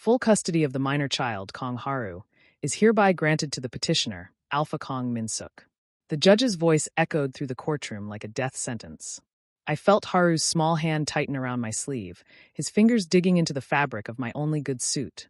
Full custody of the minor child, Kong Haru, is hereby granted to the petitioner, Alpha Kong Min-suk. The judge's voice echoed through the courtroom like a death sentence. I felt Haru's small hand tighten around my sleeve, his fingers digging into the fabric of my only good suit,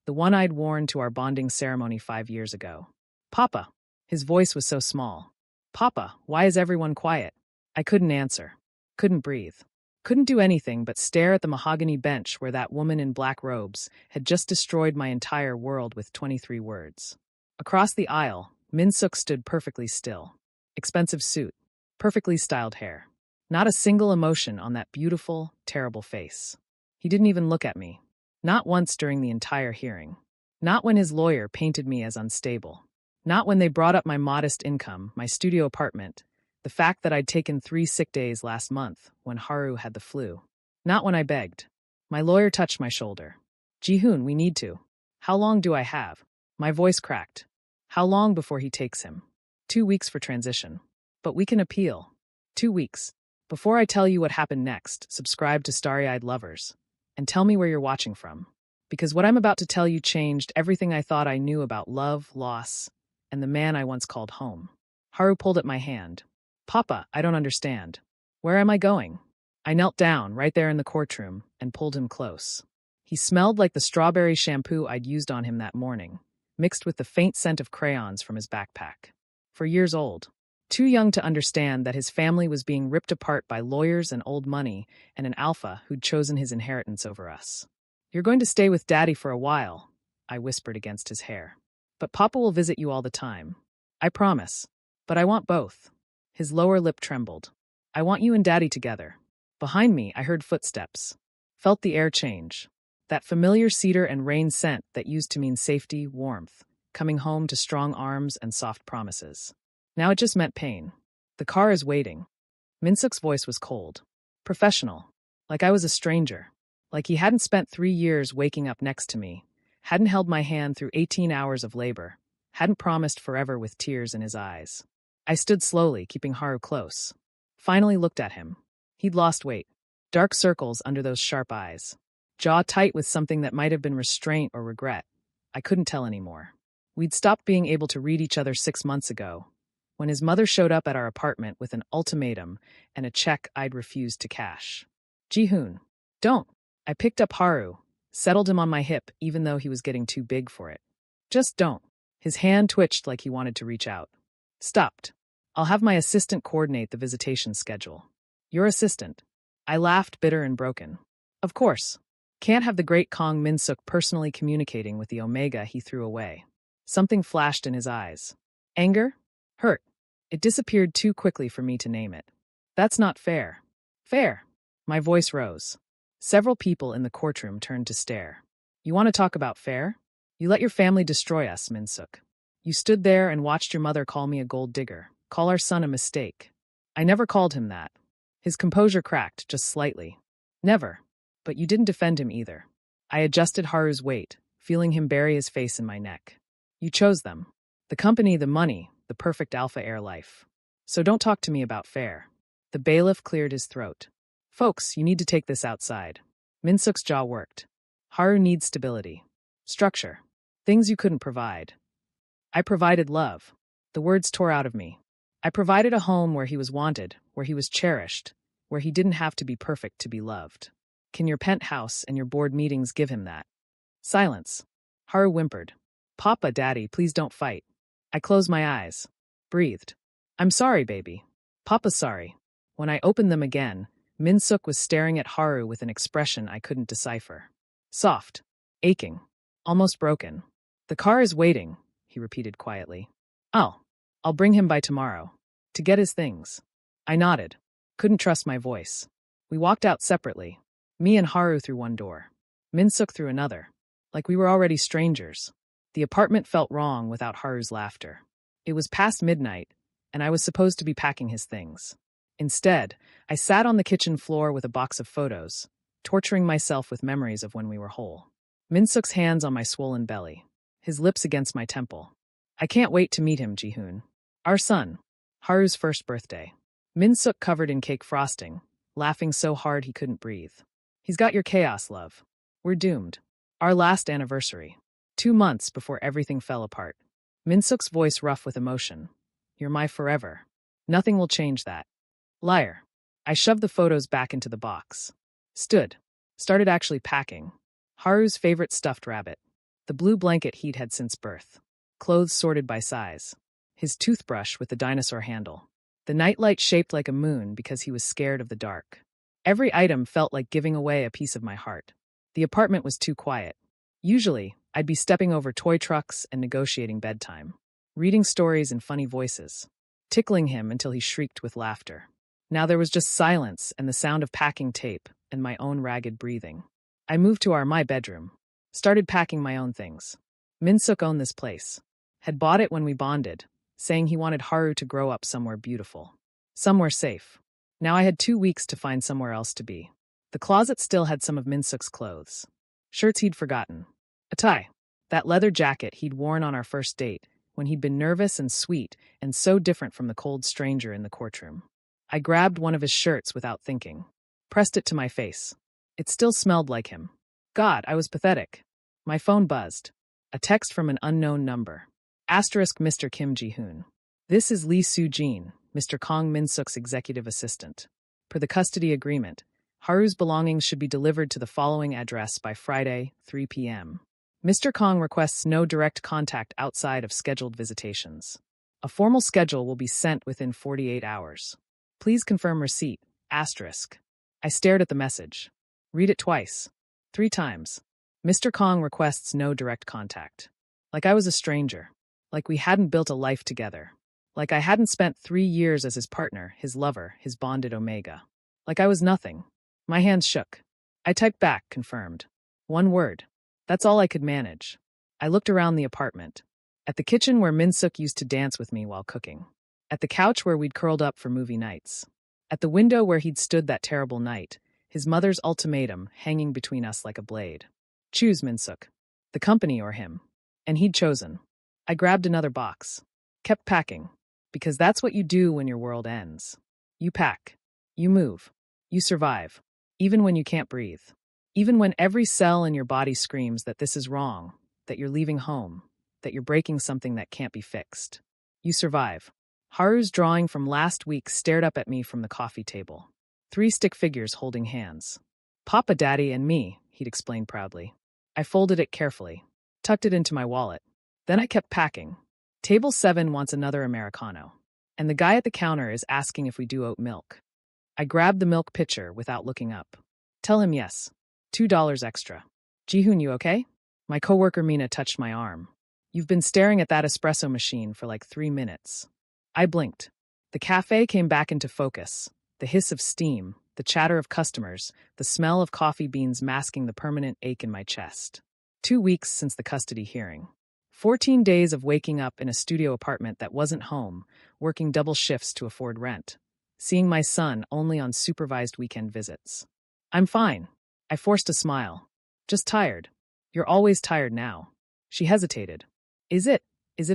the one I'd worn to our bonding ceremony 5 years ago. "Papa." His voice was so small. "Papa, why is everyone quiet?" I couldn't answer. Couldn't breathe. Couldn't do anything but stare at the mahogany bench where that woman in black robes had just destroyed my entire world with 23 words. Across the aisle, Min-suk stood perfectly still. Expensive suit. Perfectly styled hair. Not a single emotion on that beautiful, terrible face. He didn't even look at me. Not once during the entire hearing. Not when his lawyer painted me as unstable. Not when they brought up my modest income, my studio apartment, the fact that I'd taken 3 sick days last month when Haru had the flu. Not when I begged. My lawyer touched my shoulder. "Ji-hoon, we need to. How long do I have?" My voice cracked. "How long before he takes him?" 2 weeks for transition. "But we can appeal." 2 weeks. Before I tell you what happened next, subscribe to Starry-Eyed Lovers. And tell me where you're watching from. Because what I'm about to tell you changed everything I thought I knew about love, loss, and the man I once called home. Haru pulled at my hand. "Papa, I don't understand. Where am I going?" I knelt down, right there in the courtroom, and pulled him close. He smelled like the strawberry shampoo I'd used on him that morning, mixed with the faint scent of crayons from his backpack. 4 years old. Too young to understand that his family was being ripped apart by lawyers and old money and an alpha who'd chosen his inheritance over us. "You're going to stay with Daddy for a while," I whispered against his hair. "But Papa will visit you all the time. I promise. But I want both." His lower lip trembled. "I want you and Daddy together." Behind me, I heard footsteps. Felt the air change. That familiar cedar and rain scent that used to mean safety, warmth, coming home to strong arms and soft promises. Now it just meant pain. "The car is waiting." Min-suk's voice was cold. Professional. Like I was a stranger. Like he hadn't spent 3 years waking up next to me. Hadn't held my hand through 18 hours of labor. Hadn't promised forever with tears in his eyes. I stood slowly, keeping Haru close. Finally looked at him. He'd lost weight. Dark circles under those sharp eyes. Jaw tight with something that might have been restraint or regret. I couldn't tell anymore. We'd stopped being able to read each other 6 months ago, when his mother showed up at our apartment with an ultimatum and a check I'd refused to cash. "Ji-hoon, don't." I picked up Haru, settled him on my hip even though he was getting too big for it. "Just don't." His hand twitched like he wanted to reach out. Stopped. "I'll have my assistant coordinate the visitation schedule." "Your assistant?" I laughed, bitter and broken. "Of course. Can't have the great Kong Min-suk personally communicating with the Omega he threw away." Something flashed in his eyes. Anger? Hurt. It disappeared too quickly for me to name it. "That's not fair." "Fair." My voice rose. Several people in the courtroom turned to stare. "You want to talk about fair? You let your family destroy us, Min-suk. You stood there and watched your mother call me a gold digger, call our son a mistake." I never called him that. His composure cracked, just slightly. "Never. But you didn't defend him either." I adjusted Haru's weight, feeling him bury his face in my neck. "You chose them. The company, the money, the perfect alpha heir life. So don't talk to me about fair." The bailiff cleared his throat. "Folks, you need to take this outside." Min-suk's jaw worked. "Haru needs stability. Structure. Things you couldn't provide." "I provided love." The words tore out of me. "I provided a home where he was wanted, where he was cherished, where he didn't have to be perfect to be loved. Can your penthouse and your board meetings give him that?" Silence. Haru whimpered. "Papa, Daddy, please don't fight." I closed my eyes. Breathed. "I'm sorry, baby." "Papa's sorry." When I opened them again, Min-suk was staring at Haru with an expression I couldn't decipher. Soft. Aching. Almost broken. "The car is waiting," he repeated quietly. I'll bring him by tomorrow. To get his things." I nodded. Couldn't trust my voice. We walked out separately. Me and Haru through one door. Min-suk through another. Like we were already strangers. The apartment felt wrong without Haru's laughter. It was past midnight, and I was supposed to be packing his things. Instead, I sat on the kitchen floor with a box of photos, torturing myself with memories of when we were whole. Min-suk's hands on my swollen belly, his lips against my temple. "I can't wait to meet him, Ji-hoon. Our son. Haru's first birthday." Min-suk covered in cake frosting, laughing so hard he couldn't breathe. "He's got your chaos, love. We're doomed." Our last anniversary. 2 months before everything fell apart. Minsuk's voice rough with emotion. You're my forever. Nothing will change that. Liar. I shoved the photos back into the box. Started actually packing. Haru's favorite stuffed rabbit. The blue blanket he'd had since birth. Clothes sorted by size. His toothbrush with the dinosaur handle. The nightlight shaped like a moon because he was scared of the dark. Every item felt like giving away a piece of my heart. The apartment was too quiet. Usually, I'd be stepping over toy trucks and negotiating bedtime. Reading stories in funny voices. Tickling him until he shrieked with laughter. Now there was just silence and the sound of packing tape and my own ragged breathing. I moved to my bedroom. Started packing my own things. Minsuk owned this place. Had bought it when we bonded, saying he wanted Haru to grow up somewhere beautiful. Somewhere safe. Now I had 2 weeks to find somewhere else to be. The closet still had some of Minsuk's clothes. Shirts he'd forgotten. A tie. That leather jacket he'd worn on our first date, when he'd been nervous and sweet and so different from the cold stranger in the courtroom. I grabbed one of his shirts without thinking. Pressed it to my face. It still smelled like him. God, I was pathetic. My phone buzzed. A text from an unknown number. Asterisk Mr. Kim Ji-hoon. This is Lee Soo-jin, Mr. Kong Min-suk's executive assistant. Per the custody agreement, Haru's belongings should be delivered to the following address by Friday, 3 p.m. Mr. Kong requests no direct contact outside of scheduled visitations. A formal schedule will be sent within 48 hours. Please confirm receipt. Asterisk. I stared at the message. Read it twice. 3 times. Mr. Kong requests no direct contact. Like I was a stranger. Like we hadn't built a life together. Like I hadn't spent 3 years as his partner, his lover, his bonded omega. Like I was nothing. My hands shook. I typed back, confirmed. 1 word. That's all I could manage. I looked around the apartment. At the kitchen where Minsuk used to dance with me while cooking. At the couch where we'd curled up for movie nights. At the window where he'd stood that terrible night, his mother's ultimatum hanging between us like a blade. Choose, Minsuk. The company or him. And he'd chosen. I grabbed another box. Kept packing. Because that's what you do when your world ends. You pack. You move. You survive. Even when you can't breathe. Even when every cell in your body screams that this is wrong, that you're leaving home, that you're breaking something that can't be fixed. You survive. Haru's drawing from last week stared up at me from the coffee table. 3 stick figures holding hands. Papa, Daddy, and me, he'd explained proudly. I folded it carefully, tucked it into my wallet. Then I kept packing. Table 7 wants another Americano. And the guy at the counter is asking if we do oat milk. I grabbed the milk pitcher without looking up. Tell him yes. $2 extra. Ji-hoon, you okay? My coworker Mina touched my arm. You've been staring at that espresso machine for like 3 minutes. I blinked. The cafe came back into focus. The hiss of steam, the chatter of customers, the smell of coffee beans masking the permanent ache in my chest. 2 weeks since the custody hearing. 14 days of waking up in a studio apartment that wasn't home, working double shifts to afford rent. Seeing my son only on supervised weekend visits. I'm fine. I forced a smile. Just tired. You're always tired now. She hesitated. Is it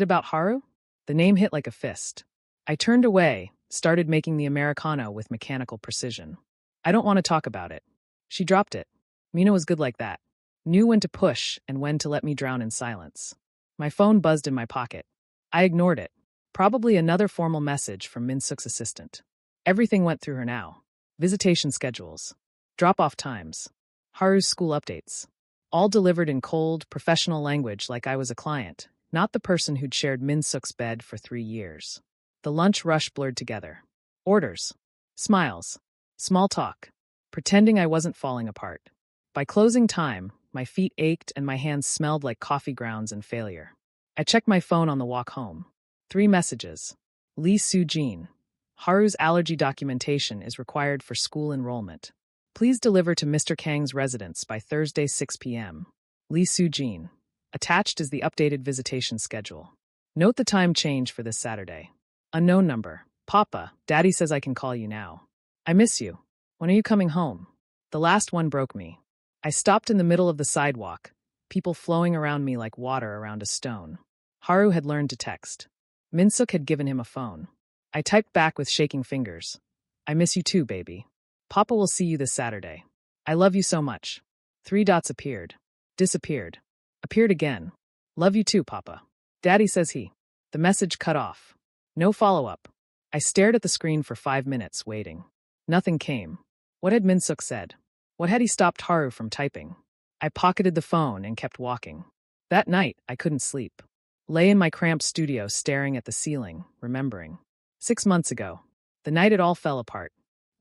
about Haru? The name hit like a fist. I turned away, started making the Americano with mechanical precision. I don't want to talk about it. She dropped it. Mina was good like that. Knew when to push and when to let me drown in silence. My phone buzzed in my pocket. I ignored it. Probably another formal message from Minsuk's assistant. Everything went through her now. Visitation schedules. Drop-off times. Haru's school updates. All delivered in cold, professional language like I was a client, not the person who'd shared Minsuk's bed for 3 years. The lunch rush blurred together. Orders. Smiles. Small talk. Pretending I wasn't falling apart. By closing time, my feet ached and my hands smelled like coffee grounds and failure. I checked my phone on the walk home. 3 messages. Lee Soo-jin. Haru's allergy documentation is required for school enrollment. Please deliver to Mr. Kang's residence by Thursday 6 p.m. Lee Soo-jin. Attached is the updated visitation schedule. Note the time change for this Saturday. Unknown number. Papa, Daddy says I can call you now. I miss you. When are you coming home? The last one broke me. I stopped in the middle of the sidewalk, people flowing around me like water around a stone. Haru had learned to text. Minsuk had given him a phone. I typed back with shaking fingers. I miss you too, baby. Papa will see you this Saturday. I love you so much. 3 dots appeared. Disappeared. Appeared again. Love you too, Papa. Daddy says he. The message cut off. No follow-up. I stared at the screen for 5 minutes, waiting. Nothing came. What had Minsuk said? What had he stopped Haru from typing? I pocketed the phone and kept walking. That night, I couldn't sleep. Lay in my cramped studio staring at the ceiling, remembering. 6 months ago. The night it all fell apart.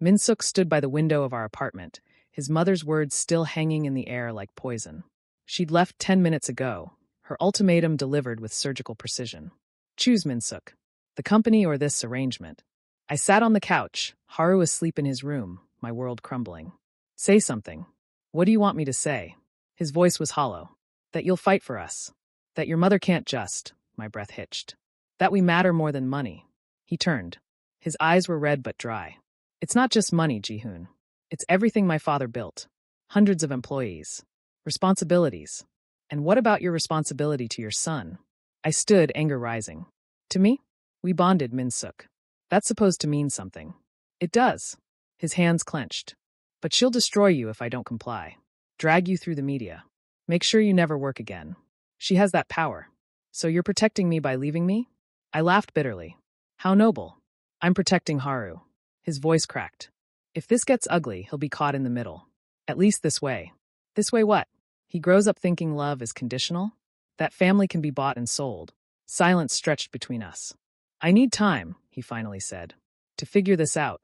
Minsuk stood by the window of our apartment, his mother's words still hanging in the air like poison. She'd left 10 minutes ago, her ultimatum delivered with surgical precision. Choose, Minsuk. The company or this arrangement. I sat on the couch, Haru asleep in his room, my world crumbling. Say something. What do you want me to say? His voice was hollow. That you'll fight for us. That your mother can't just, my breath hitched. That we matter more than money. He turned. His eyes were red but dry. It's not just money, Ji-hoon. It's everything my father built. Hundreds of employees. Responsibilities. And what about your responsibility to your son? I stood, anger rising. To me? We bonded, Minsuk. That's supposed to mean something. It does. His hands clenched. But she'll destroy you if I don't comply. Drag you through the media. Make sure you never work again. She has that power. So you're protecting me by leaving me? I laughed bitterly. How noble. I'm protecting Haru. His voice cracked. If this gets ugly, he'll be caught in the middle. At least this way. This way what? He grows up thinking love is conditional? That family can be bought and sold. Silence stretched between us. I need time, he finally said, to figure this out.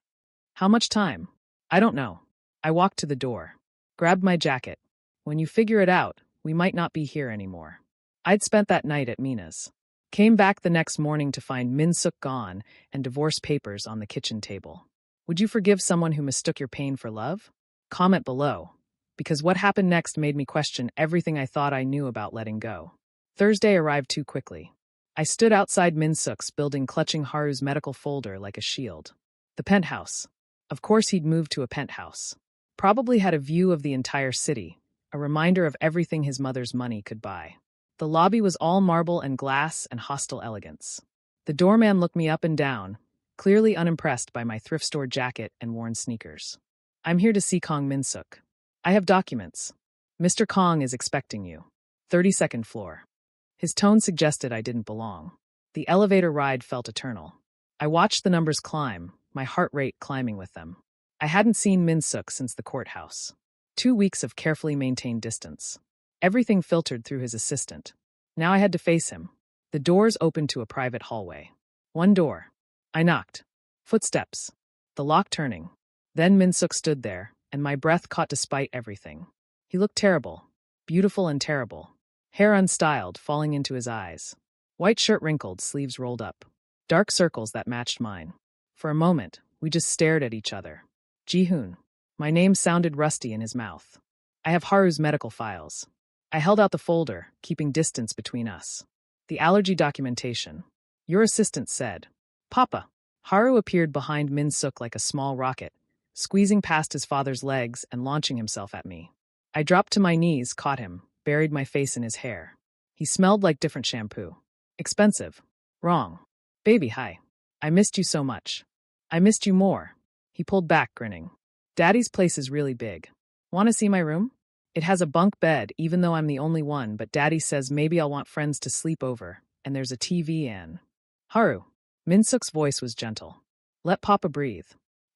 How much time? I don't know. I walked to the door. Grabbed my jacket. When you figure it out, we might not be here anymore. I'd spent that night at Mina's. Came back the next morning to find Minsuk gone and divorce papers on the kitchen table. Would you forgive someone who mistook your pain for love? Comment below, because what happened next made me question everything I thought I knew about letting go. Thursday arrived too quickly. I stood outside Minsuk's building clutching Haru's medical folder like a shield. The penthouse. Of course he'd moved to a penthouse. Probably had a view of the entire city, a reminder of everything his mother's money could buy. The lobby was all marble and glass and hostile elegance. The doorman looked me up and down, clearly unimpressed by my thrift store jacket and worn sneakers. I'm here to see Kong Minsuk. I have documents. Mr. Kong is expecting you. 32nd floor. His tone suggested I didn't belong. The elevator ride felt eternal. I watched the numbers climb, my heart rate climbing with them. I hadn't seen Minsuk since the courthouse. 2 weeks of carefully maintained distance. Everything filtered through his assistant. Now I had to face him. The doors opened to a private hallway. One door. I knocked. Footsteps. The lock turning. Then Minsuk stood there, and my breath caught despite everything. He looked terrible. Beautiful and terrible. Hair unstyled, falling into his eyes. White shirt wrinkled, sleeves rolled up. Dark circles that matched mine. For a moment, we just stared at each other. Ji-hoon. My name sounded rusty in his mouth. I have Haru's medical files. I held out the folder, keeping distance between us. The allergy documentation. Your assistant said. Papa. Haru appeared behind Minsuk like a small rocket, squeezing past his father's legs and launching himself at me. I dropped to my knees, caught him, buried my face in his hair. He smelled like different shampoo. Expensive. Wrong. Baby, hi. I missed you so much. I missed you more. He pulled back, grinning. Daddy's place is really big. Want to see my room? It has a bunk bed, even though I'm the only one, but Daddy says maybe I'll want friends to sleep over, and there's a TV and... Haru. Minsuk's voice was gentle. Let Papa breathe.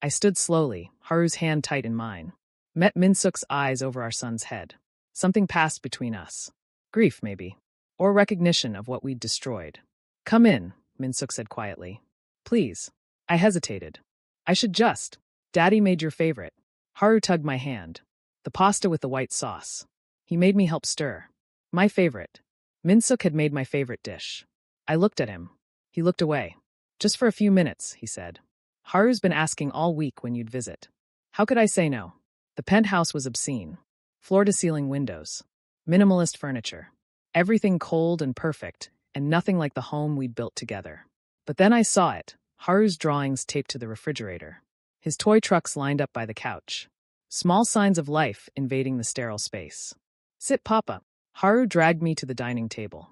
I stood slowly, Haru's hand tight in mine. Met Minsuk's eyes over our son's head. Something passed between us. Grief, maybe. Or recognition of what we'd destroyed. Come in, Minsuk said quietly. Please. I hesitated. I should just. Daddy made your favorite. Haru tugged my hand. The pasta with the white sauce. He made me help stir. My favorite. Minsuk had made my favorite dish. I looked at him. He looked away. Just for a few minutes, he said. Haru's been asking all week when you'd visit. How could I say no? The penthouse was obscene. Floor-to-ceiling windows. Minimalist furniture. Everything cold and perfect, and nothing like the home we'd built together. But then I saw it, Haru's drawings taped to the refrigerator. His toy trucks lined up by the couch. Small signs of life invading the sterile space. Sit, Papa. Haru dragged me to the dining table.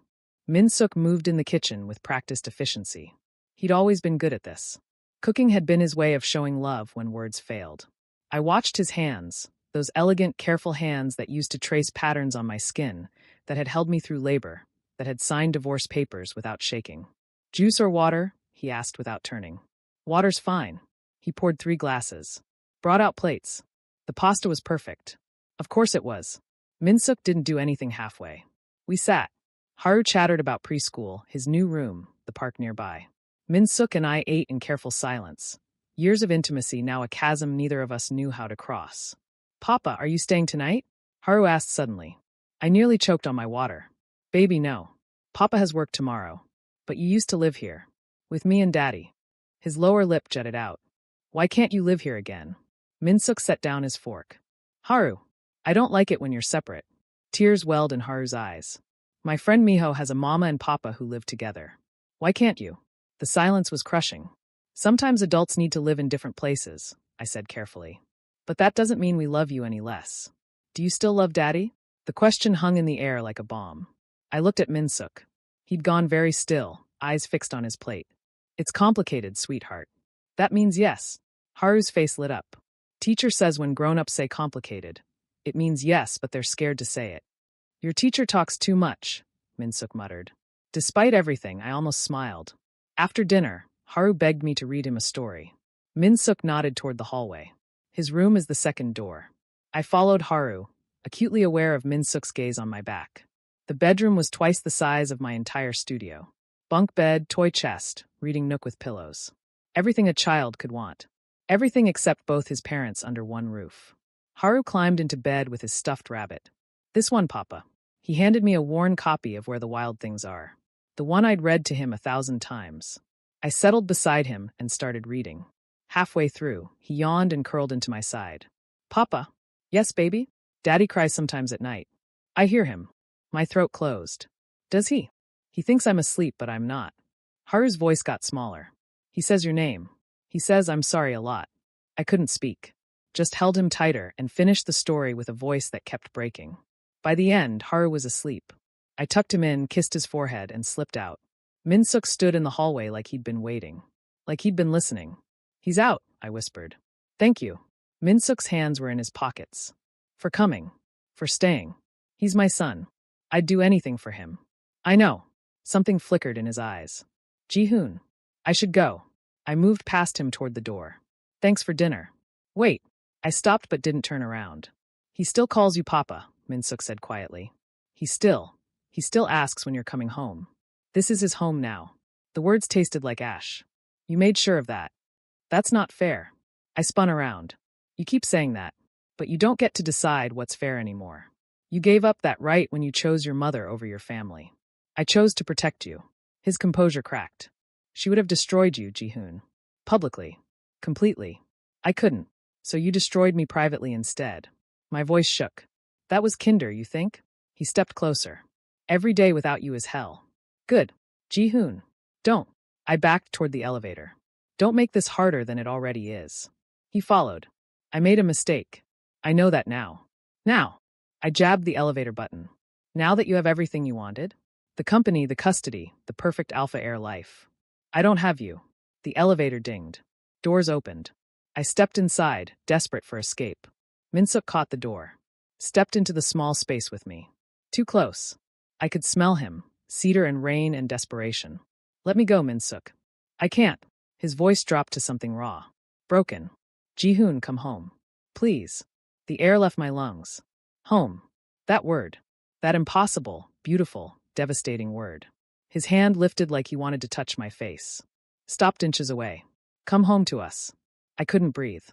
Minsuk moved in the kitchen with practiced efficiency. He'd always been good at this. Cooking had been his way of showing love when words failed. I watched his hands, Those elegant, careful hands that used to trace patterns on my skin, that had held me through labor, that had signed divorce papers without shaking. Juice or water? He asked without turning. Water's fine. He poured 3 glasses. Brought out plates. The pasta was perfect. Of course it was. Minsuk didn't do anything halfway. We sat. Haru chattered about preschool, his new room, the park nearby. Minsuk and I ate in careful silence. Years of intimacy, now a chasm neither of us knew how to cross. Papa, are you staying tonight? Haru asked suddenly. I nearly choked on my water. Baby, no. Papa has work tomorrow. But you used to live here. With me and Daddy. His lower lip jutted out. Why can't you live here again? Minsuk set down his fork. Haru, I don't like it when you're separate. Tears welled in Haru's eyes. My friend Miho has a mama and papa who live together. Why can't you? The silence was crushing. Sometimes adults need to live in different places, I said carefully. But that doesn't mean we love you any less. Do you still love Daddy? The question hung in the air like a bomb. I looked at Minsuk. He'd gone very still, eyes fixed on his plate. It's complicated, sweetheart. That means yes. Haru's face lit up. Teacher says when grown-ups say complicated, it means yes, but they're scared to say it. Your teacher talks too much, Minsuk muttered. Despite everything, I almost smiled. After dinner, Haru begged me to read him a story. Minsuk nodded toward the hallway. His room is the second door. I followed Haru, acutely aware of Minsuk's gaze on my back. The bedroom was twice the size of my entire studio. Bunk bed, toy chest, reading nook with pillows. Everything a child could want. Everything except both his parents under one roof. Haru climbed into bed with his stuffed rabbit. This one, Papa. He handed me a worn copy of Where the Wild Things Are. The one I'd read to him 1,000 times. I settled beside him and started reading. Halfway through, he yawned and curled into my side. Papa. Yes, baby? Daddy cries sometimes at night. I hear him. My throat closed. Does he? He thinks I'm asleep, but I'm not. Haru's voice got smaller. He says your name. He says I'm sorry a lot. I couldn't speak. Just held him tighter and finished the story with a voice that kept breaking. By the end, Haru was asleep. I tucked him in, kissed his forehead, and slipped out. Minsuk stood in the hallway like he'd been waiting. Like he'd been listening. He's out, I whispered. Thank you. Minsuk's hands were in his pockets. For coming. For staying. He's my son. I'd do anything for him. I know. Something flickered in his eyes. Ji-hoon. I should go. I moved past him toward the door. Thanks for dinner. Wait. I stopped but didn't turn around. He still calls you Papa, Minsuk said quietly. He still asks when you're coming home. This is his home now. The words tasted like ash. You made sure of that. That's not fair. I spun around. You keep saying that, but you don't get to decide what's fair anymore. You gave up that right when you chose your mother over your family. I chose to protect you. His composure cracked. She would have destroyed you, Ji-hoon. Publicly. Completely. I couldn't. So you destroyed me privately instead. My voice shook. That was kinder, you think? He stepped closer. Every day without you is hell. Good. Ji-hoon. Don't. I backed toward the elevator. Don't make this harder than it already is. He followed. I made a mistake. I know that now. Now. I jabbed the elevator button. Now that you have everything you wanted? The company, the custody, the perfect Alpha Air life. I don't have you. The elevator dinged. Doors opened. I stepped inside, desperate for escape. Minsuk caught the door. Stepped into the small space with me. Too close. I could smell him, cedar and rain and desperation. Let me go, Minsuk. I can't. His voice dropped to something raw. Broken. Ji-hoon, come home. Please. The air left my lungs. Home. That word. That impossible, beautiful, devastating word. His hand lifted like he wanted to touch my face. Stopped inches away. Come home to us. I couldn't breathe.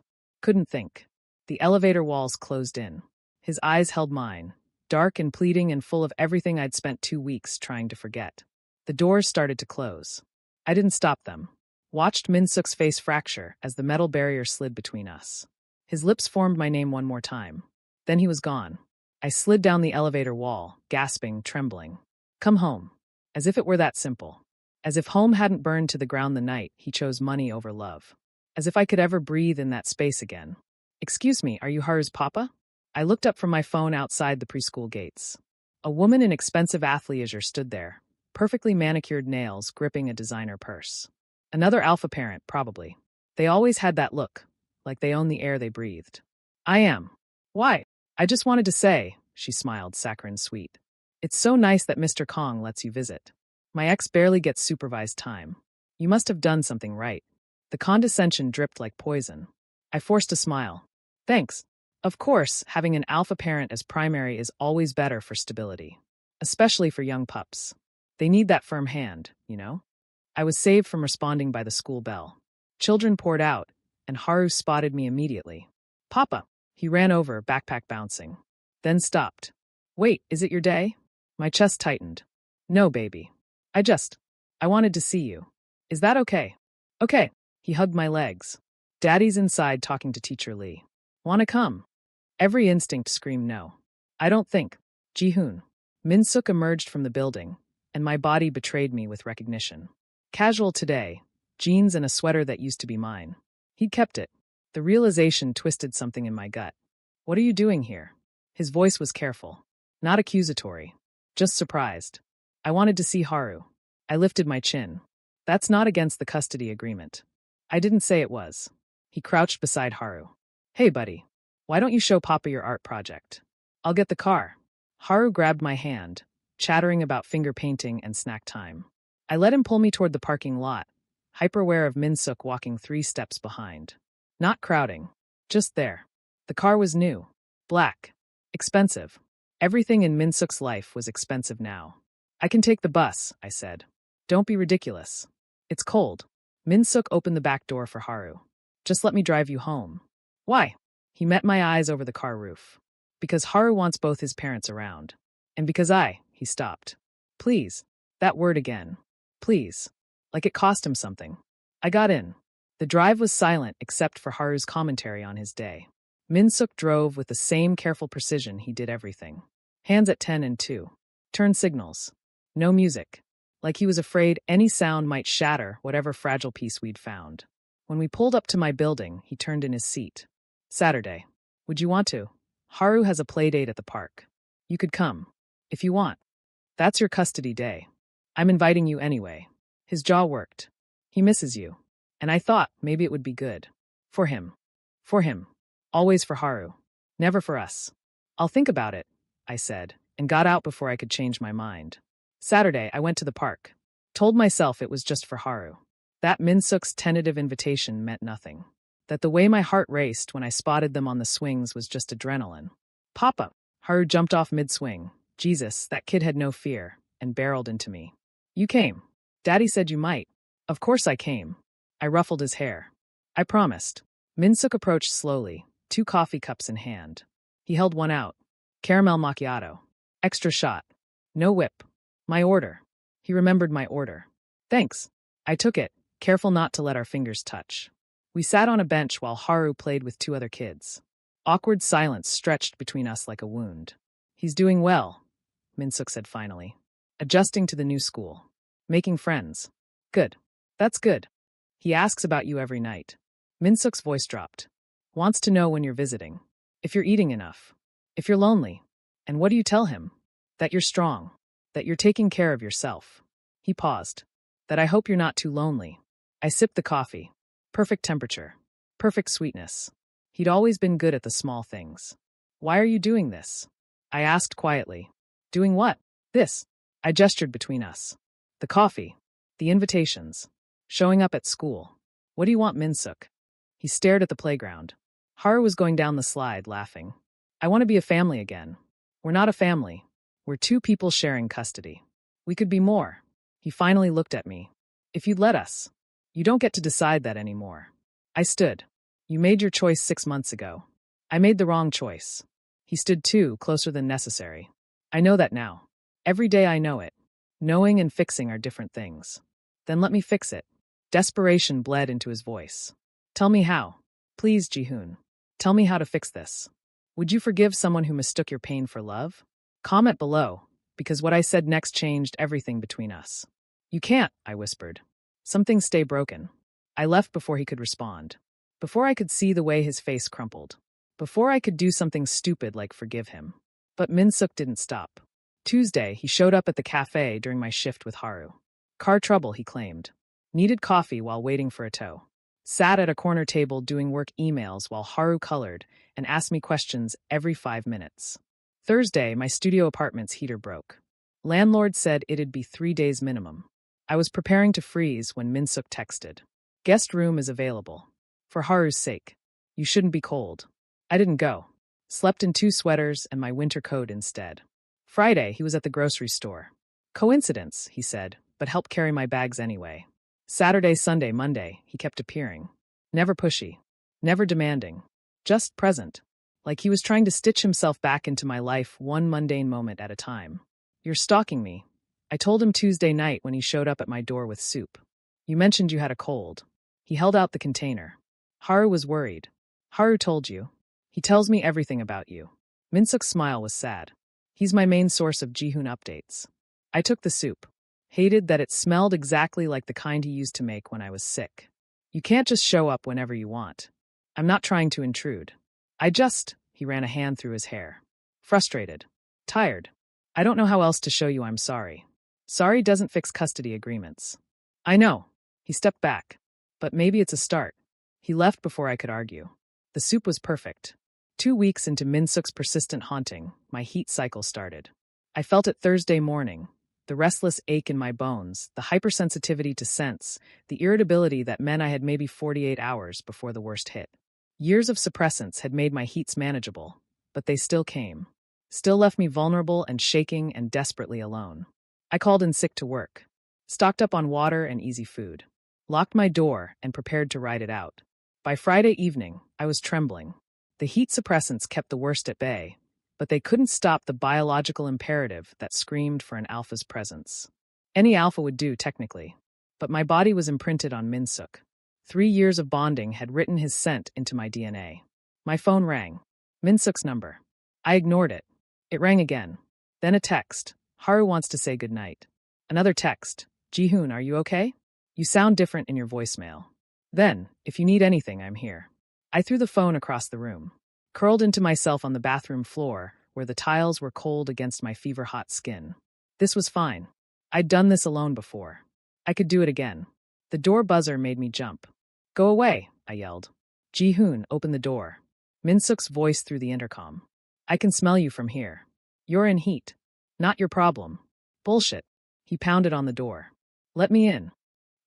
Couldn't think. The elevator walls closed in. His eyes held mine, dark and pleading and full of everything I'd spent 2 weeks trying to forget. The doors started to close. I didn't stop them. Watched Minsuk's face fracture as the metal barrier slid between us. His lips formed my name one more time. Then he was gone. I slid down the elevator wall, gasping, trembling. Come home. As if it were that simple. As if home hadn't burned to the ground the night he chose money over love. As if I could ever breathe in that space again. Excuse me, are you Haru's papa? I looked up from my phone outside the preschool gates. A woman in expensive athleisure stood there, perfectly manicured nails gripping a designer purse. Another alpha parent, probably. They always had that look, like they owned the air they breathed. I am. Why? I just wanted to say, she smiled, saccharine sweet. It's so nice that Mr. Kong lets you visit. My ex barely gets supervised time. You must have done something right. The condescension dripped like poison. I forced a smile. Thanks. Of course, having an alpha parent as primary is always better for stability. Especially for young pups. They need that firm hand, you know? I was saved from responding by the school bell. Children poured out, and Haru spotted me immediately. Papa! He ran over, backpack bouncing. Then stopped. Wait, is it your day? My chest tightened. No, baby. I wanted to see you. Is that okay? Okay. He hugged my legs. Daddy's inside talking to Teacher Lee. Wanna come? Every instinct screamed no. I don't think. Ji-hoon. Min-suk emerged from the building, and my body betrayed me with recognition. Casual today, jeans and a sweater that used to be mine. He'd kept it. The realization twisted something in my gut. What are you doing here? His voice was careful. Not accusatory. Just surprised. I wanted to see Haru. I lifted my chin. That's not against the custody agreement. I didn't say it was. He crouched beside Haru. Hey, buddy. Why don't you show Papa your art project? I'll get the car. Haru grabbed my hand, chattering about finger painting and snack time. I let him pull me toward the parking lot, hyper-aware of Min-suk walking 3 steps behind. Not crowding. Just there. The car was new. Black. Expensive. Everything in Min-suk's life was expensive now. I can take the bus, I said. Don't be ridiculous. It's cold. Min-suk opened the back door for Haru. Just let me drive you home. Why? He met my eyes over the car roof. Because Haru wants both his parents around. And because he stopped. Please. That word again. Please. Like it cost him something. I got in. The drive was silent except for Haru's commentary on his day. Min-suk drove with the same careful precision he did everything. Hands at 10 and 2. Turn signals. No music. Like he was afraid any sound might shatter whatever fragile piece we'd found. When we pulled up to my building, he turned in his seat. Saturday. Would you want to? Haru has a play date at the park. You could come. If you want. That's your custody day. I'm inviting you anyway. His jaw worked. He misses you. And I thought maybe it would be good. For him. For him. Always for Haru. Never for us. I'll think about it, I said, and got out before I could change my mind. Saturday, I went to the park. Told myself it was just for Haru. That Min-suk's tentative invitation meant nothing. That the way my heart raced when I spotted them on the swings was just adrenaline. Papa! Haru jumped off mid-swing. Jesus, that kid had no fear, and barreled into me. You came. Daddy said you might. Of course I came. I ruffled his hair. I promised. Min-suk approached slowly, 2 coffee cups in hand. He held one out. Caramel macchiato. Extra shot. No whip. My order. He remembered my order. Thanks. I took it, careful not to let our fingers touch. We sat on a bench while Haru played with 2 other kids. Awkward silence stretched between us like a wound. He's doing well, Min-suk said finally. Adjusting to the new school. Making friends. Good. That's good. He asks about you every night. Min-suk's voice dropped. Wants to know when you're visiting. If you're eating enough. If you're lonely. And what do you tell him? That you're strong. That you're taking care of yourself. He paused. That I hope you're not too lonely. I sipped the coffee. Perfect temperature. Perfect sweetness. He'd always been good at the small things. Why are you doing this? I asked quietly. Doing what? This. I gestured between us. The coffee. The invitations. Showing up at school. What do you want, Min-suk? He stared at the playground. Haru was going down the slide, laughing. I want to be a family again. We're not a family. We're 2 people sharing custody. We could be more. He finally looked at me. If you'd let us. You don't get to decide that anymore. I stood. You made your choice 6 months ago. I made the wrong choice. He stood too, closer than necessary. I know that now. Every day I know it. Knowing and fixing are different things. Then let me fix it. Desperation bled into his voice. Tell me how. Please, Ji-hoon. Tell me how to fix this. Would you forgive someone who mistook your pain for love? Comment below, because what I said next changed everything between us. You can't, I whispered. Some things stay broken. I left before he could respond. Before I could see the way his face crumpled. Before I could do something stupid like forgive him. But Min-suk didn't stop. Tuesday, he showed up at the cafe during my shift with Haru. Car trouble, he claimed. Needed coffee while waiting for a tow. sat at a corner table doing work emails while Haru colored and asked me questions every 5 minutes. Thursday, my studio apartment's heater broke. Landlord said it'd be 3 days minimum. I was preparing to freeze when Minsuk texted. Guest room is available. For Haru's sake. You shouldn't be cold. I didn't go. Slept in 2 sweaters and my winter coat instead. Friday, he was at the grocery store. Coincidence, he said, but helped carry my bags anyway. Saturday, Sunday, Monday, he kept appearing. Never pushy. Never demanding. Just present. Like he was trying to stitch himself back into my life one mundane moment at a time. You're stalking me. I told him Tuesday night when he showed up at my door with soup. You mentioned you had a cold. He held out the container. Haru was worried. Haru told you. He tells me everything about you. Minsuk's smile was sad. He's my main source of Jihoon updates. I took the soup. Hated that it smelled exactly like the kind he used to make when I was sick. You can't just show up whenever you want. I'm not trying to intrude. He ran a hand through his hair. Frustrated. Tired. I don't know how else to show you I'm sorry. Sorry doesn't fix custody agreements. I know. He stepped back. But maybe it's a start. He left before I could argue. The soup was perfect. 2 weeks into Minsuk's persistent haunting, my heat cycle started. I felt it Thursday morning. The restless ache in my bones, the hypersensitivity to scents, the irritability that meant I had maybe 48 hours before the worst hit. Years of suppressants had made my heats manageable, but they still came. Still left me vulnerable and shaking and desperately alone. I called in sick to work. Stocked up on water and easy food. Locked my door and prepared to ride it out. By Friday evening, I was trembling. The heat suppressants kept the worst at bay, but they couldn't stop the biological imperative that screamed for an alpha's presence. Any alpha would do, technically, but my body was imprinted on Minsuk. 3 years of bonding had written his scent into my DNA. My phone rang. Minsuk's number. I ignored it. It rang again. Then a text. Haru wants to say goodnight. Another text. Jihoon, are you okay? You sound different in your voicemail. Then, if you need anything, I'm here. I threw the phone across the room. Curled into myself on the bathroom floor, where the tiles were cold against my fever-hot skin. This was fine. I'd done this alone before. I could do it again. The door buzzer made me jump. Go away, I yelled. Jihoon, open the door. Minsuk's voice through the intercom. I can smell you from here. You're in heat. Not your problem. Bullshit. He pounded on the door. Let me in.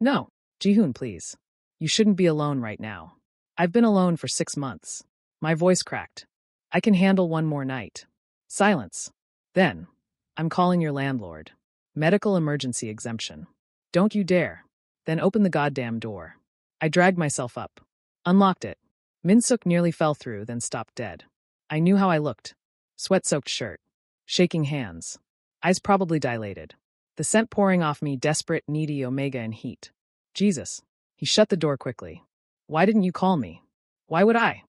No. Jihoon, please. You shouldn't be alone right now. I've been alone for 6 months. My voice cracked. I can handle one more night. Silence. Then, I'm calling your landlord. Medical emergency exemption. Don't you dare. Then open the goddamn door. I dragged myself up. Unlocked it. Minsuk nearly fell through, then stopped dead. I knew how I looked. Sweat-soaked shirt. Shaking hands. Eyes probably dilated. The scent pouring off me, desperate, needy, omega in heat. Jesus. He shut the door quickly. Why didn't you call me? Why would I?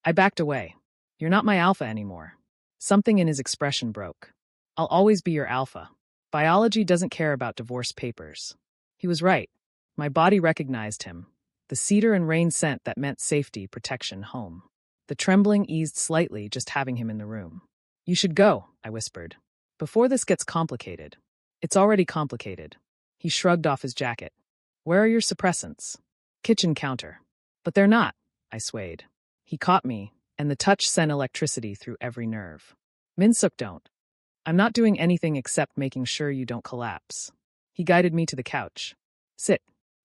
I backed away. You're not my alpha anymore. Something in his expression broke. I'll always be your alpha. Biology doesn't care about divorce papers. He was right. My body recognized him. The cedar and rain scent that meant safety, protection, home. The trembling eased slightly just having him in the room. You should go, I whispered. Before this gets complicated. It's already complicated. He shrugged off his jacket. Where are your suppressants? Kitchen counter. But they're not, I swayed. He caught me, and the touch sent electricity through every nerve. Minsuk, don't. I'm not doing anything except making sure you don't collapse. He guided me to the couch. Sit.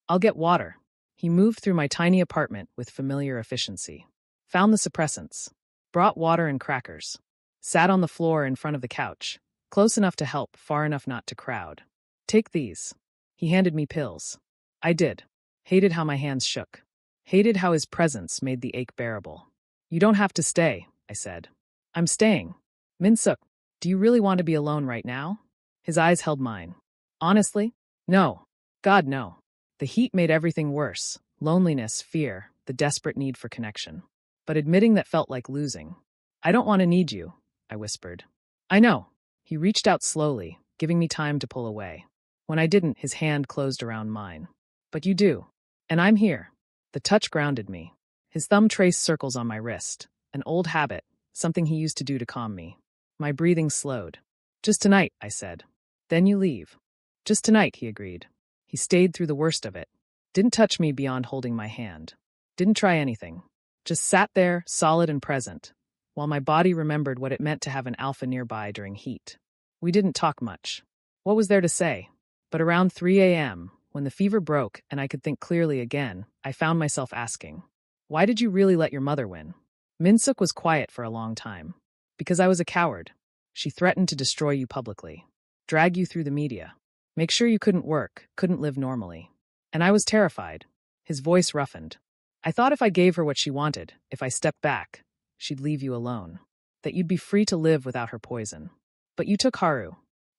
I'll get water. He moved through my tiny apartment with familiar efficiency. Found the suppressants. Brought water and crackers. Sat on the floor in front of the couch. Close enough to help, far enough not to crowd. Take these. He handed me pills. I did. Hated how my hands shook. Hated how his presence made the ache bearable. You don't have to stay, I said. I'm staying. Minsuk, do you really want to be alone right now? His eyes held mine. Honestly? No. God, no. The heat made everything worse. Loneliness, fear, the desperate need for connection. But admitting that felt like losing. I don't want to need you, I whispered. I know. He reached out slowly, giving me time to pull away. When I didn't, his hand closed around mine. But you do. And I'm here. The touch grounded me. His thumb traced circles on my wrist. An old habit, something he used to do to calm me. My breathing slowed. Just tonight, I said. Then you leave. Just tonight, he agreed. He stayed through the worst of it. Didn't touch me beyond holding my hand. Didn't try anything. Just sat there, solid and present, while my body remembered what it meant to have an alpha nearby during heat. We didn't talk much. What was there to say? But around 3 a.m., when the fever broke and I could think clearly again, I found myself asking, why did you really let your mother win? Minsuk was quiet for a long time. Because I was a coward. She threatened to destroy you publicly. Drag you through the media. Make sure you couldn't work, couldn't live normally. And I was terrified. His voice roughened. I thought if I gave her what she wanted, if I stepped back, she'd leave you alone. That you'd be free to live without her poison. But you took Haru.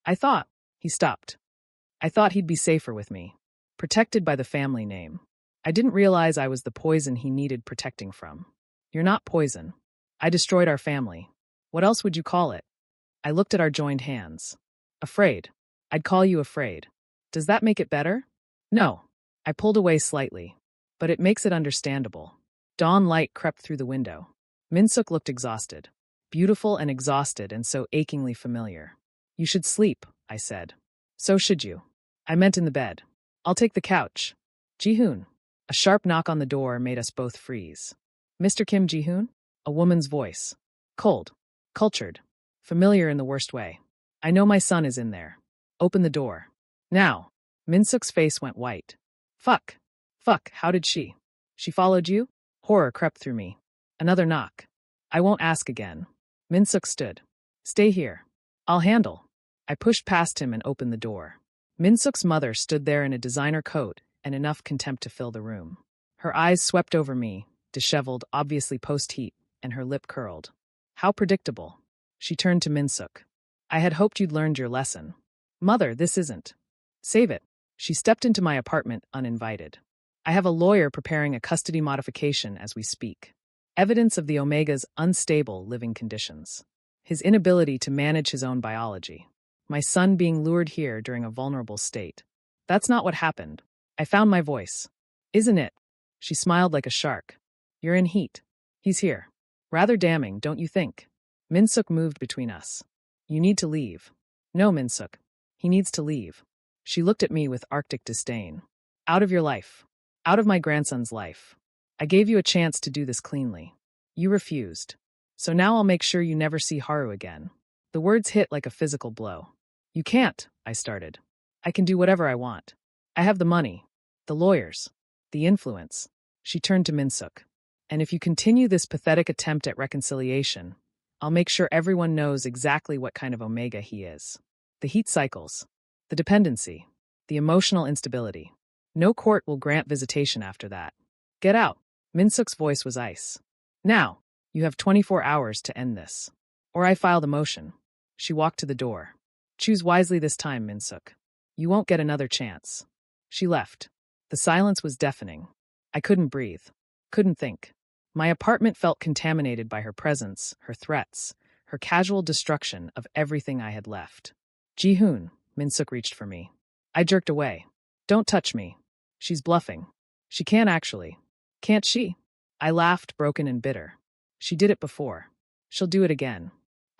I thought. He stopped. I thought he'd be safer with me. Protected by the family name. I didn't realize I was the poison he needed protecting from. You're not poison. I destroyed our family. What else would you call it? I looked at our joined hands. Afraid. I'd call you afraid. Does that make it better? No. I pulled away slightly. But it makes it understandable. Dawn light crept through the window. Minsuk looked exhausted. Beautiful and exhausted and so achingly familiar. You should sleep, I said. So should you. I meant in the bed. I'll take the couch. Ji-hoon. A sharp knock on the door made us both freeze. Mr. Kim Ji-hoon? A woman's voice. Cold. Cultured. Familiar in the worst way. I know my son is in there. Open the door. Now. Minsuk's face went white. Fuck. Fuck, how did she? She followed you? Horror crept through me. Another knock. I won't ask again. Minsuk stood. Stay here. I'll handle. I pushed past him and opened the door. Minsuk's mother stood there in a designer coat and enough contempt to fill the room. Her eyes swept over me, disheveled, obviously post-heat, and her lip curled. How predictable. She turned to Minsuk. I had hoped you'd learned your lesson. Mother, this isn't. Save it. She stepped into my apartment uninvited. I have a lawyer preparing a custody modification as we speak. Evidence of the Omega's unstable living conditions. His inability to manage his own biology. My son being lured here during a vulnerable state. That's not what happened. I found my voice. Isn't it? She smiled like a shark. You're in heat. He's here. Rather damning, don't you think? Minsuk moved between us. You need to leave. No, Minsuk. He needs to leave. She looked at me with Arctic disdain. Out of your life. Out of my grandson's life. I gave you a chance to do this cleanly. You refused. So now I'll make sure you never see Haru again. The words hit like a physical blow. You can't, I started. I can do whatever I want. I have the money. The lawyers. The influence. She turned to Minsuk. And if you continue this pathetic attempt at reconciliation, I'll make sure everyone knows exactly what kind of Omega he is. The heat cycles. The dependency. The emotional instability. No court will grant visitation after that. Get out. Minsuk's voice was ice. Now, you have 24 hours to end this. Or I file the motion. She walked to the door. Choose wisely this time, Minsuk. You won't get another chance. She left. The silence was deafening. I couldn't breathe. Couldn't think. My apartment felt contaminated by her presence, her threats, her casual destruction of everything I had left. Ji-hoon, Minsuk reached for me. I jerked away. Don't touch me. She's bluffing. She can't actually. Can't she? I laughed, broken and bitter. She did it before. She'll do it again.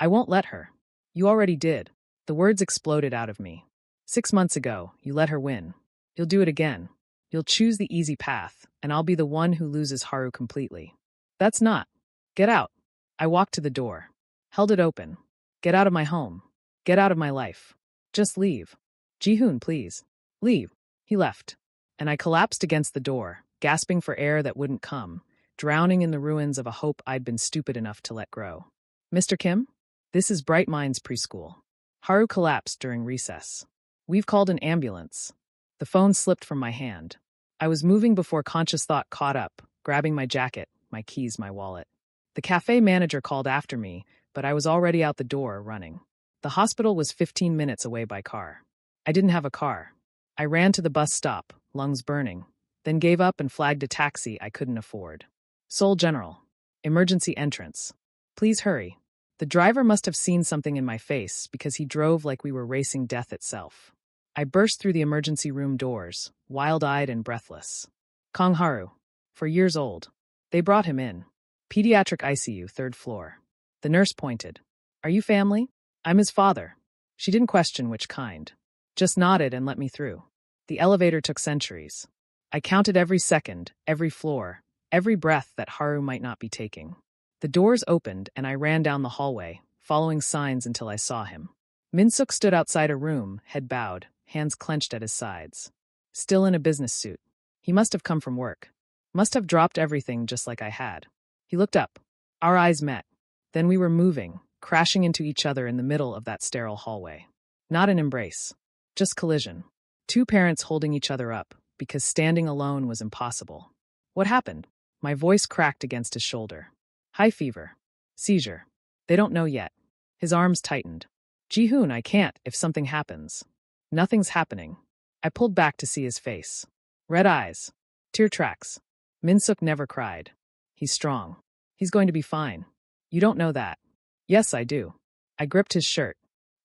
I won't let her. You already did. The words exploded out of me. 6 months ago, you let her win. You'll do it again. You'll choose the easy path, and I'll be the one who loses Haru completely. That's not. Get out. I walked to the door. Held it open. Get out of my home. Get out of my life. Just leave. Ji-hoon, please. Leave. He left. And I collapsed against the door, gasping for air that wouldn't come, drowning in the ruins of a hope I'd been stupid enough to let grow. Mr. Kim? This is Bright Minds Preschool. Haru collapsed during recess. We've called an ambulance. The phone slipped from my hand. I was moving before conscious thought caught up, grabbing my jacket, my keys, my wallet. The cafe manager called after me, but I was already out the door, running. The hospital was 15 minutes away by car. I didn't have a car. I ran to the bus stop, lungs burning, then gave up and flagged a taxi I couldn't afford. Seoul General. Emergency entrance. Please hurry. The driver must have seen something in my face because he drove like we were racing death itself. I burst through the emergency room doors, wild-eyed and breathless. Kong Haru. 4 years old. They brought him in. Pediatric ICU, 3rd floor. The nurse pointed. Are you family? I'm his father. She didn't question which kind. Just nodded and let me through. The elevator took centuries. I counted every second, every floor, every breath that Haru might not be taking. The doors opened and I ran down the hallway, following signs until I saw him. Minsuk stood outside a room, head bowed, hands clenched at his sides. Still in a business suit. He must have come from work. Must have dropped everything just like I had. He looked up. Our eyes met. Then we were moving, crashing into each other in the middle of that sterile hallway. Not an embrace. Just collision. Two parents holding each other up, because standing alone was impossible. What happened? My voice cracked against his shoulder. High fever. Seizure. They don't know yet. His arms tightened. Ji-hoon, I can't if something happens. Nothing's happening. I pulled back to see his face. Red eyes. Tear tracks. Minsuk never cried. He's strong. He's going to be fine. You don't know that. Yes, I do. I gripped his shirt.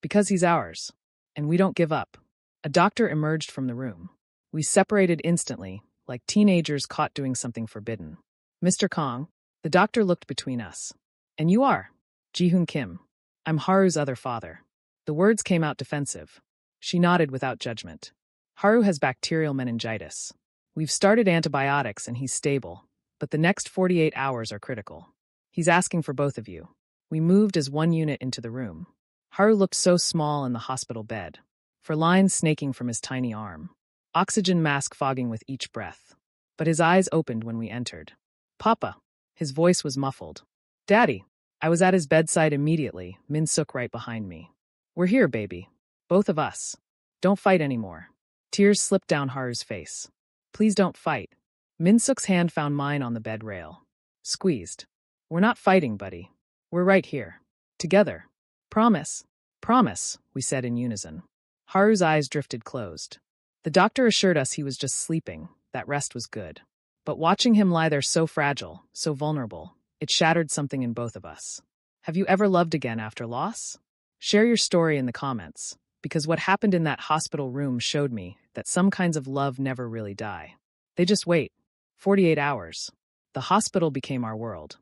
Because he's ours. And we don't give up. A doctor emerged from the room. We separated instantly, like teenagers caught doing something forbidden. Mr. Kong, the doctor looked between us. And you are? Ji-hoon Kim. I'm Haru's other father. The words came out defensive. She nodded without judgment. Haru has bacterial meningitis. We've started antibiotics and he's stable, but the next 48 hours are critical. He's asking for both of you. We moved as one unit into the room. Haru looked so small in the hospital bed, for lines snaking from his tiny arm. Oxygen mask fogging with each breath. But his eyes opened when we entered. Papa. His voice was muffled. Daddy. I was at his bedside immediately, Minsuk right behind me. We're here, baby. Both of us. Don't fight anymore. Tears slipped down Haru's face. Please don't fight. Minsuk's hand found mine on the bed rail. Squeezed. We're not fighting, buddy. We're right here. Together. Promise. Promise, we said in unison. Haru's eyes drifted closed. The doctor assured us he was just sleeping, that rest was good. But watching him lie there so fragile, so vulnerable, it shattered something in both of us. Have you ever loved again after loss? Share your story in the comments, because what happened in that hospital room showed me that some kinds of love never really die. They just wait. 48 hours. The hospital became our world.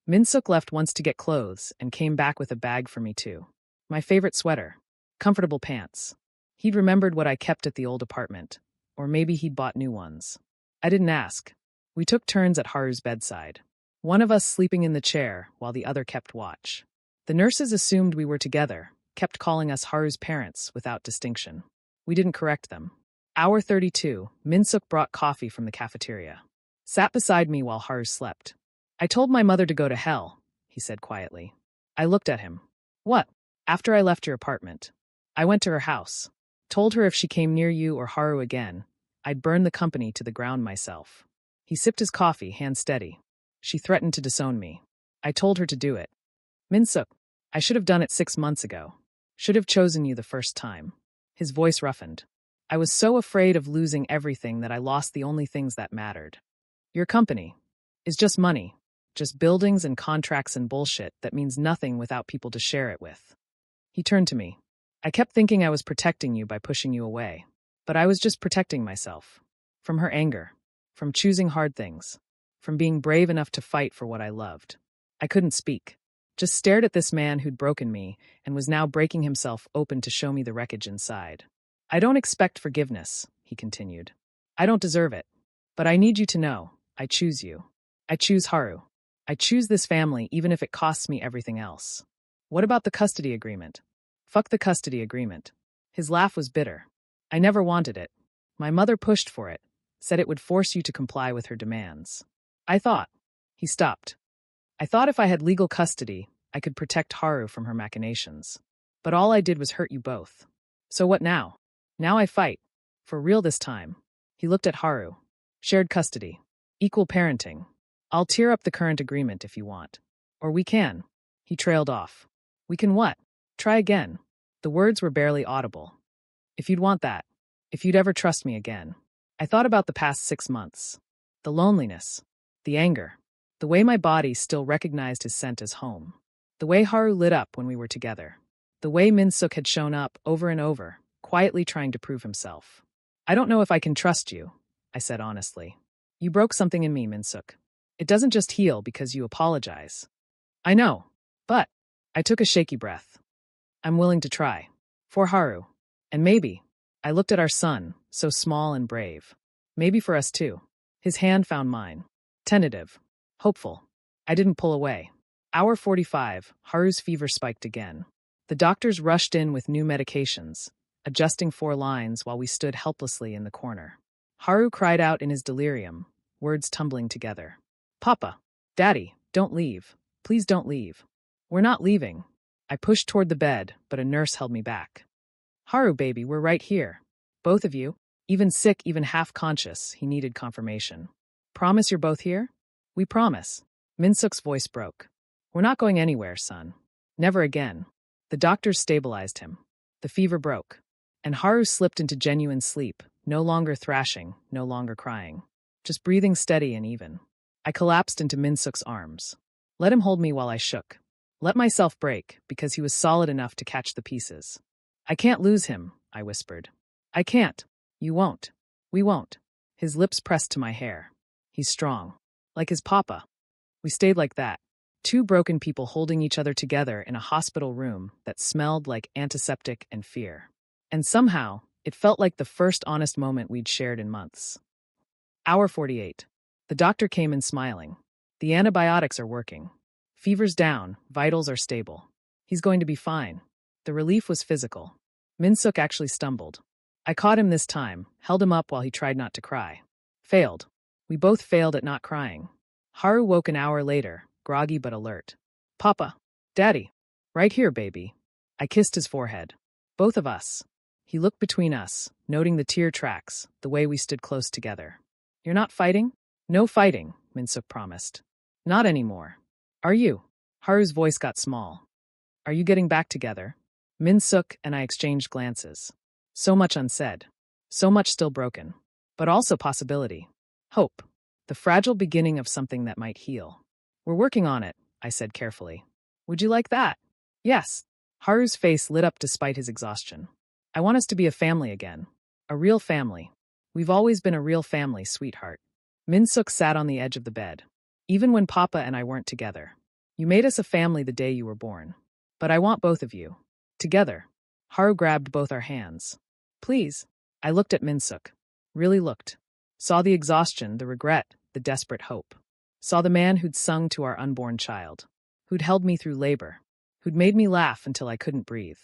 Minsuk left once to get clothes and came back with a bag for me too. My favorite sweater. Comfortable pants. He'd remembered what I kept at the old apartment, or maybe he'd bought new ones. I didn't ask. We took turns at Haru's bedside. One of us sleeping in the chair while the other kept watch. The nurses assumed we were together, kept calling us Haru's parents without distinction. We didn't correct them. Hour 32, Minsuk brought coffee from the cafeteria. Sat beside me while Haru slept. I told my mother to go to hell, he said quietly. I looked at him. What? After I left your apartment. I went to her house. Told her if she came near you or Haru again, I'd burn the company to the ground myself. He sipped his coffee, hand steady. She threatened to disown me. I told her to do it. Minsuk, I should have done it 6 months ago. Should have chosen you the first time. His voice roughened. I was so afraid of losing everything that I lost the only things that mattered. Your company is just money, just buildings and contracts and bullshit that means nothing without people to share it with. He turned to me. I kept thinking I was protecting you by pushing you away, but I was just protecting myself. From her anger, from choosing hard things, from being brave enough to fight for what I loved. I couldn't speak, just stared at this man who'd broken me and was now breaking himself open to show me the wreckage inside. I don't expect forgiveness, he continued. I don't deserve it. But I need you to know, I choose you. I choose Haru. I choose this family even if it costs me everything else. What about the custody agreement? Fuck the custody agreement. His laugh was bitter. I never wanted it. My mother pushed for it, said it would force you to comply with her demands. I thought. He stopped. I thought if I had legal custody, I could protect Haru from her machinations. But all I did was hurt you both. So what now? Now I fight. For real this time. He looked at Haru. Shared custody. Equal parenting. I'll tear up the current agreement if you want. Or we can. He trailed off. We can what? Try again. The words were barely audible. If you'd want that. If you'd ever trust me again. I thought about the past 6 months. The loneliness. The anger. The way my body still recognized his scent as home. The way Haru lit up when we were together. The way Minsuk had shown up over and over, quietly trying to prove himself. I don't know if I can trust you, I said honestly. You broke something in me, Minsuk. It doesn't just heal because you apologize. I know, but I took a shaky breath. I'm willing to try. For Haru. And maybe, I looked at our son, so small and brave. Maybe for us too. His hand found mine. Tentative. Hopeful. I didn't pull away. Hour 45, Haru's fever spiked again. The doctors rushed in with new medications, adjusting 4 lines while we stood helplessly in the corner. Haru cried out in his delirium, words tumbling together. Papa. Daddy, don't leave. Please don't leave. We're not leaving. I pushed toward the bed, but a nurse held me back. Haru, baby, we're right here. Both of you. Even sick, even half-conscious, he needed confirmation. Promise you're both here? We promise. Minsuk's voice broke. We're not going anywhere, son. Never again. The doctors stabilized him. The fever broke. And Haru slipped into genuine sleep, no longer thrashing, no longer crying. Just breathing steady and even. I collapsed into Minsuk's arms. Let him hold me while I shook. Let myself break, because he was solid enough to catch the pieces. I can't lose him, I whispered. I can't. You won't. We won't. His lips pressed to my hair. He's strong. Like his papa. We stayed like that. 2 broken people holding each other together in a hospital room that smelled like antiseptic and fear. And somehow, it felt like the first honest moment we'd shared in months. Hour 48. The doctor came in smiling. The antibiotics are working. Fever's down, vitals are stable. He's going to be fine. The relief was physical. Minsuk actually stumbled. I caught him this time, held him up while he tried not to cry. Failed. We both failed at not crying. Haru woke an hour later, groggy but alert. Papa. Daddy. Right here, baby. I kissed his forehead. Both of us. He looked between us, noting the tear tracks, the way we stood close together. You're not fighting? No fighting, Minsuk promised. Not anymore. Are you? Haru's voice got small. Are you getting back together? Minsuk and I exchanged glances. So much unsaid. So much still broken. But also possibility. Hope. The fragile beginning of something that might heal. We're working on it, I said carefully. Would you like that? Yes. Haru's face lit up despite his exhaustion. I want us to be a family again. A real family. We've always been a real family, sweetheart. Minsuk sat on the edge of the bed. Even when Papa and I weren't together. You made us a family the day you were born. But I want both of you. Together. Haru grabbed both our hands. Please. I looked at Minsuk. Really looked. Saw the exhaustion, the regret, the desperate hope. Saw the man who'd sung to our unborn child. Who'd held me through labor. Who'd made me laugh until I couldn't breathe.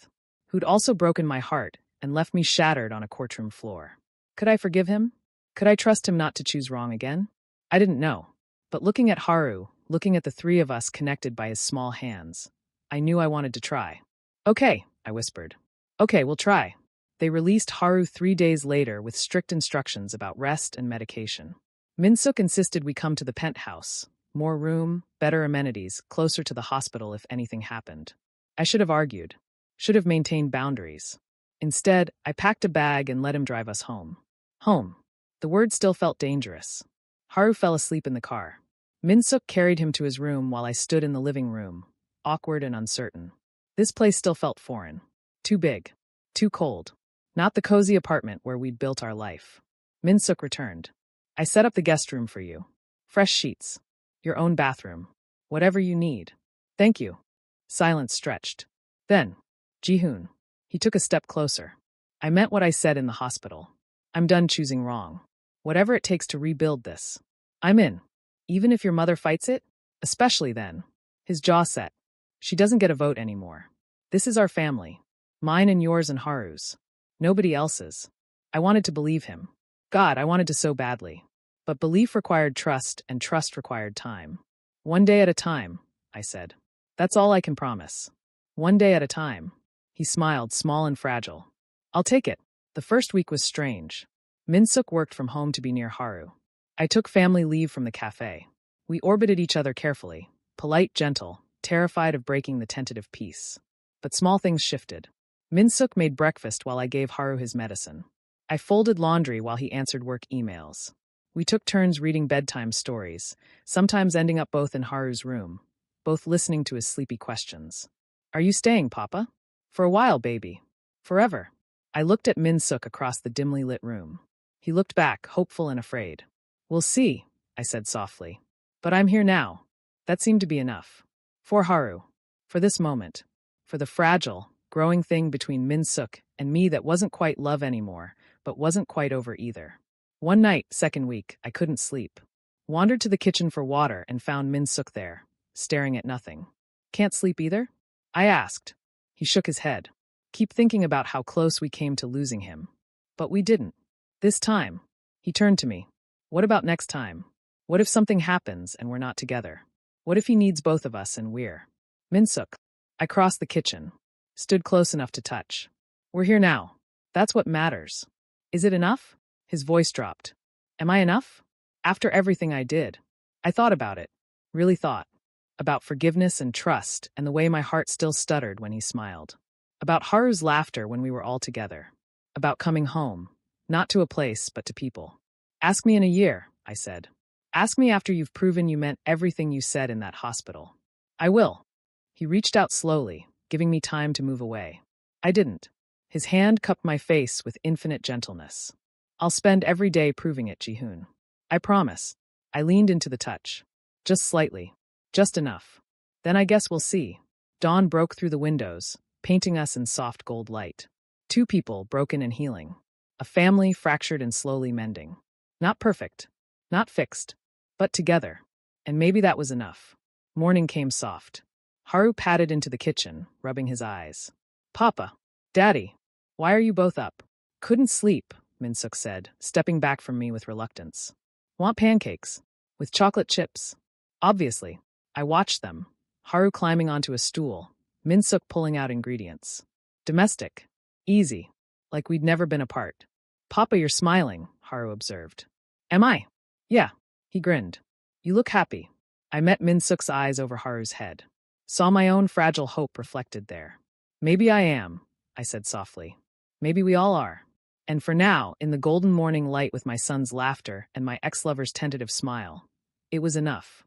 Who'd also broken my heart and left me shattered on a courtroom floor. Could I forgive him? Could I trust him not to choose wrong again? I didn't know. But looking at Haru, looking at the 3 of us connected by his small hands, I knew I wanted to try. Okay, I whispered. Okay, we'll try. They released Haru 3 days later with strict instructions about rest and medication. Minsuk insisted we come to the penthouse. More room, better amenities, closer to the hospital if anything happened. I should have argued. Should have maintained boundaries. Instead, I packed a bag and let him drive us home. Home. The word still felt dangerous. Haru fell asleep in the car. Minsuk carried him to his room while I stood in the living room, awkward and uncertain. This place still felt foreign. Too big. Too cold. Not the cozy apartment where we'd built our life. Minsuk returned. I set up the guest room for you. Fresh sheets. Your own bathroom. Whatever you need. Thank you. Silence stretched. Then, Jihoon. He took a step closer. I meant what I said in the hospital. I'm done choosing wrong. Whatever it takes to rebuild this. I'm in. Even if your mother fights it? Especially then. His jaw set. She doesn't get a vote anymore. This is our family. Mine and yours and Haru's. Nobody else's. I wanted to believe him. God, I wanted to so badly. But belief required trust, and trust required time. 1 day at a time, I said. That's all I can promise. 1 day at a time. He smiled, small and fragile. I'll take it. The first week was strange. Minsuk worked from home to be near Haru. I took family leave from the cafe. We orbited each other carefully, polite, gentle, terrified of breaking the tentative peace. But small things shifted. Minsuk made breakfast while I gave Haru his medicine. I folded laundry while he answered work emails. We took turns reading bedtime stories, sometimes ending up both in Haru's room, both listening to his sleepy questions. Are you staying, Papa? For a while, baby. Forever. I looked at Minsuk across the dimly lit room. He looked back, hopeful and afraid. We'll see, I said softly. But I'm here now. That seemed to be enough. For Haru. For this moment. For the fragile, growing thing between Minsuk and me that wasn't quite love anymore, but wasn't quite over either. One night, second week, I couldn't sleep. Wandered to the kitchen for water and found Min-suk there, staring at nothing. Can't sleep either? I asked. He shook his head. Keep thinking about how close we came to losing him. But we didn't. This time. He turned to me. What about next time? What if something happens and we're not together? What if he needs both of us and we're... Min-suk. I crossed the kitchen. Stood close enough to touch. We're here now. That's what matters. Is it enough? His voice dropped. Am I enough? After everything I did. I thought about it. Really thought. About forgiveness and trust and the way my heart still stuttered when he smiled. About Haru's laughter when we were all together. About coming home. Not to a place, but to people. Ask me in a year, I said. Ask me after you've proven you meant everything you said in that hospital. I will. He reached out slowly, giving me time to move away. I didn't. His hand cupped my face with infinite gentleness. I'll spend every day proving it, Ji-hoon. I promise. I leaned into the touch. Just slightly. Just enough. Then I guess we'll see. Dawn broke through the windows, painting us in soft gold light. 2 people broken and healing. A family fractured and slowly mending. Not perfect. Not fixed. But together. And maybe that was enough. Morning came soft. Haru padded into the kitchen, rubbing his eyes. Papa. Daddy. Why are you both up? Couldn't sleep, Min-suk said, stepping back from me with reluctance. Want pancakes? With chocolate chips? Obviously. I watched them. Haru climbing onto a stool. Min-suk pulling out ingredients. Domestic. Easy. Like we'd never been apart. Papa, you're smiling, Haru observed. Am I? Yeah. He grinned. You look happy. I met Min-suk's eyes over Haru's head. Saw my own fragile hope reflected there. Maybe I am, I said softly. Maybe we all are. And for now, in the golden morning light with my son's laughter and my ex-lover's tentative smile, it was enough.